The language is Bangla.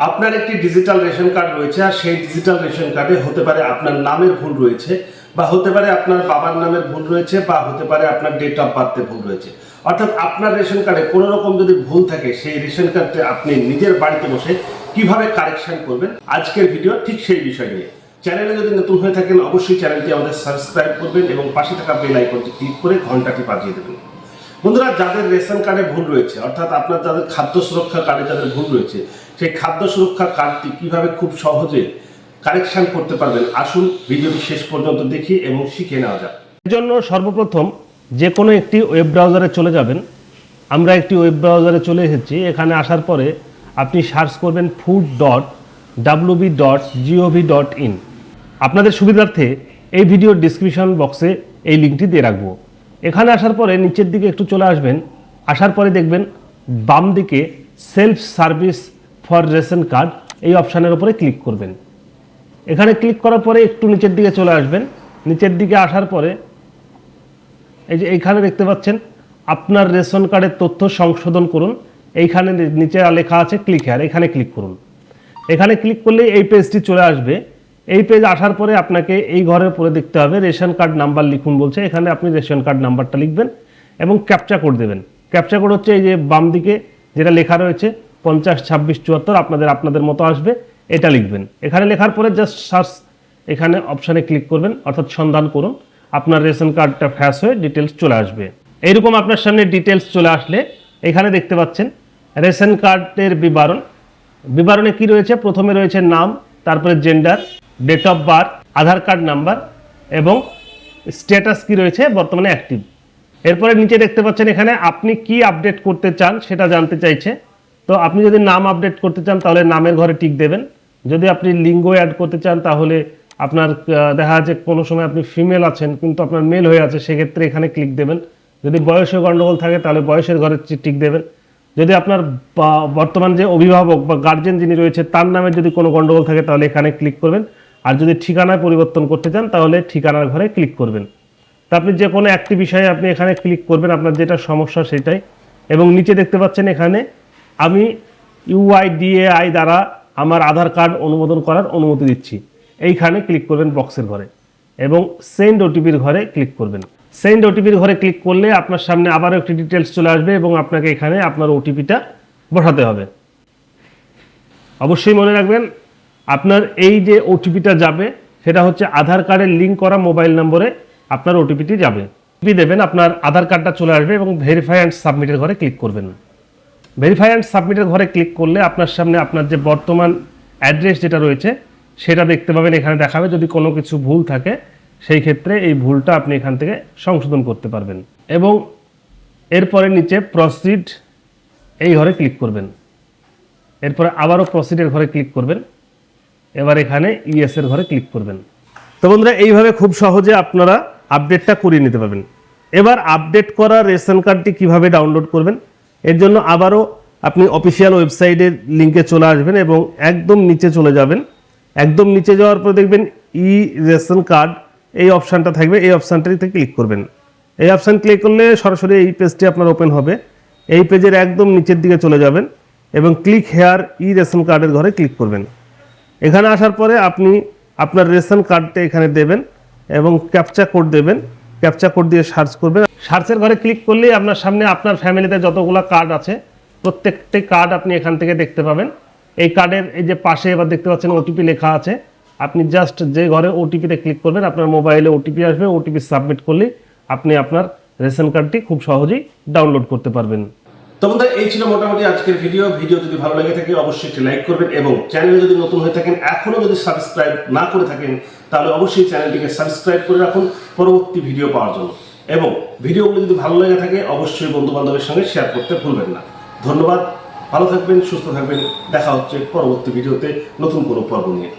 আপনার একটি ডিজিটাল রেশন কার্ড রয়েছে আর সেই ডিজিটাল রেশন কার্ডে হতে পারে আপনার নামের ভুল রয়েছে বা হতে পারে আপনার বাবার নামের ভুল রয়েছে বা হতে পারে আপনার ডেট অফ বার্থে ভুল রয়েছে। অর্থাৎ আপনার রেশন কার্ডে কোনো রকম যদি ভুল থাকে সেই রেশন কার্ডে আপনি নিজের বাড়িতে বসে কিভাবে কারেকশন করবেন আজকের ভিডিও ঠিক সেই বিষয় নিয়ে। চ্যানেলে যদি নতুন হয়ে থাকেন অবশ্যই চ্যানেলটি আমাদের সাবস্ক্রাইব করবেন এবং পাশে থাকা বেল আইকনটি ক্লিক করে ঘন্টাটি বাজিয়ে দেবেন। বন্ধুরা, যাদের রেশন কার্ডে ভুল রয়েছে অর্থাৎ আপনার যাদের খাদ্য সুরক্ষা কার্ডে যাদের ভুল রয়েছে সেই খাদ্য সুরক্ষা কার্ডটি কিভাবে খুব সহজে কারেকশন করতে পারবেন আসুন ভিডিওটি শেষ পর্যন্ত দেখি এবং শিখে নেওয়া যাক। এর জন্য সর্বপ্রথম যে কোনো একটি ওয়েব ব্রাউজারে চলে যাবেন। আমরা একটি ওয়েব ব্রাউজারে চলে এসেছি। এখানে আসার পরে আপনি সার্চ করবেন food.wb.gov.in। আপনাদের সুবিধার্থে এই ভিডিওর ডিসক্রিপশন বক্সে এই লিঙ্কটি দিয়ে রাখবো। এখানে আসার পরে নিচের দিকে একটু চলে আসবেন। আসার পরে দেখবেন বাম দিকে self service for ration card এই অপশানের উপরে ক্লিক করবেন। এখানে ক্লিক করার পরে একটু নিচের দিকে চলে আসবেন। নিচের দিকে আসার পরে এই যে এইখানে দেখতে পাচ্ছেন আপনার রেশন কার্ডের তথ্য সংশোধন করুন। এইখানে নিচে লেখা আছে ক্লিক হেয়ার, এখানে ক্লিক করুন। এখানে ক্লিক করলে এই পেজটি চলে আসবে। এই পেজ আসার পরে আপনাকে এই ঘরের পরে দেখতে হবে রেশন কার্ড নাম্বার লিখুন বলছে। এখানে আপনি রেশন কার্ড নাম্বারটা লিখবেন এবং ক্যাপচা কোড দেবেন। ক্যাপচা কোড হচ্ছে এই যে বাম দিকে যেটা লেখা রয়েছে 502674 আপনাদের মতো আসবে, এটা লিখবেন। এখানে লেখার পরে জাস্ট সার্চ এখানে অপশানে ক্লিক করবেন, অর্থাৎ সন্ধান করুন। আপনার রেশন কার্ডটা ফ্ল্যাশ হয়ে ডিটেলস চলে আসবে। এইরকম আপনার সামনে ডিটেলস চলে আসলে এখানে দেখতে পাচ্ছেন রেশন কার্ডের বিবরণে কি রয়েছে। প্রথমে রয়েছে নাম, তারপরে gender, date of birth, Aadhaar card number এবং স্ট্যাটাস কি রয়েছে বর্তমানে অ্যাক্টিভ। এরপরে নিচে দেখতে পাচ্ছেন এখানে আপনি কি আপডেট করতে চান সেটা জানতে চাইছে। তো আপনি যদি নাম আপডেট করতে চান তাহলে নামের ঘরে টিক দেবেন। যদি আপনি লিঙ্গ অ্যাড করতে চান তাহলে আপনার দেখা যাচ্ছে কোনো সময় আপনি ফিমেল আছেন কিন্তু আপনার মেল হয়ে আছে, সেক্ষেত্রে এখানে ক্লিক দেবেন। যদি বয়সের গণ্ডগোল থাকে তাহলে বয়সের ঘরে টিক দেবেন। যদি আপনার বর্তমান যে অভিভাবক বা গার্জেন যিনি রয়েছে তার নামে যদি কোনো গণ্ডগোল থাকে তাহলে এখানে ক্লিক করবেন। আর যদি ঠিকানায় পরিবর্তন করতে চান তাহলে ঠিকানার ঘরে ক্লিক করবেন। তা আপনি যে কোনো একটি বিষয়ে আপনি এখানে ক্লিক করবেন, আপনার যেটা সমস্যা সেটাই। এবং নিচে দেখতে পাচ্ছেন এখানে আমি UIDAI দ্বারা আমার আধার কার্ড অনুমোদন করার অনুমতি দিচ্ছি, এইখানে ক্লিক করবেন বক্সের ঘরে এবং সেন্ড ওটিপির ঘরে ক্লিক করবেন। সেন্ড ওটিপির ঘরে ক্লিক করলে আপনার সামনে আবারও একটি ডিটেলস চলে আসবে এবং আপনাকে এখানে আপনার ওটিপিটা বসাতে হবে। অবশ্যই মনে রাখবেন আপনার এই যে ওটিপিটা যাবে সেটা হচ্ছে আধার কার্ডের লিঙ্ক করা মোবাইল নম্বরে আপনার ওটিপিটি যাবে। ওটিপি দেবেন, আপনার আধার কার্ডটা চলে আসবে এবং ভেরিফাই অ্যান্ড সাবমিটের ঘরে ক্লিক করবেন। ভেরিফাই অ্যান্ড সাবমিটের ঘরে ক্লিক করলে আপনার সামনে আপনার যে বর্তমান অ্যাড্রেস যেটা রয়েছে সেটা দেখতে পাবেন। এখানে দেখাবে যদি কোনো কিছু ভুল থাকে সেই ক্ষেত্রে এই ভুলটা আপনি এখান থেকে সংশোধন করতে পারবেন। এবং এরপরে নিচে প্রসিড এই ঘরে ক্লিক করবেন। এরপরে আবারও প্রসিডের ঘরে ক্লিক করবেন। এবার এখানে ইয়েসের ঘরে ক্লিক করবেন। তো বন্ধুরা, এইভাবে খুব সহজে আপনারা আপডেটটা করিয়ে নিতে পারবেন। এবার আপডেট করা রেশন কার্ডটি কিভাবে ডাউনলোড করবেন এর জন্য আবারও আপনি অফিসিয়াল ওয়েবসাইটের লিঙ্কে চলে আসবেন এবং একদম নিচে চলে যাবেন। একদম নিচে যাওয়ার পর দেখবেন ই রেশন কার্ড এই অপশানটা থাকবে, এই অপশানটাতে ক্লিক করবেন। এই অপশান ক্লিক করলে সরাসরি এই পেজটি আপনার ওপেন হবে। এই পেজের একদম নিচের দিকে চলে যাবেন এবং ক্লিক হেয়ার ই রেশন কার্ডের ঘরে ক্লিক করবেন। এখানে আসার পরে আপনি আপনার রেশন কার্ডটা এখানে দেবেন এবং ক্যাপচা কোড দেবেন। ক্যাপচা কোড দিয়ে সার্চ করবেন। সার্চের ঘরে ক্লিক করলেই আপনার সামনে আপনার ফ্যামিলিতে যতগুলো কার্ড আছে প্রত্যেকটি কার্ড আপনি এখান থেকে দেখতে পাবেন। এই কার্ডের এই যে পাশে এবার দেখতে পাচ্ছেন ওটিপি লেখা আছে। আপনি জাস্ট যে ঘরে ওটিপিতে ক্লিক করবেন আপনার মোবাইলে ওটিপি আসবে। ওটিপি সাবমিট করলেই আপনি আপনার রেশন কার্ডটি খুব সহজেই ডাউনলোড করতে পারবেন। তো বন্ধুরা, এই ছিল মোটামুটি আজকের ভিডিও যদি ভালো লেগে থাকে অবশ্যই একটি লাইক করবেন এবং চ্যানেলে যদি নতুন হয়ে থাকেন এখনো যদি সাবস্ক্রাইব না করে থাকেন তাহলে অবশ্যই চ্যানেলটিকে সাবস্ক্রাইব করে রাখুন পরবর্তী ভিডিও পাওয়ার জন্য। এবং ভিডিওগুলো যদি ভালো লেগে থাকে অবশ্যই বন্ধু বান্ধবের সঙ্গে শেয়ার করতে ভুলবেন না। ধন্যবাদ, ভালো থাকবেন, সুস্থ থাকবেন। দেখা হচ্ছে পরবর্তী ভিডিওতে নতুন কোনো পর্ব নিয়ে।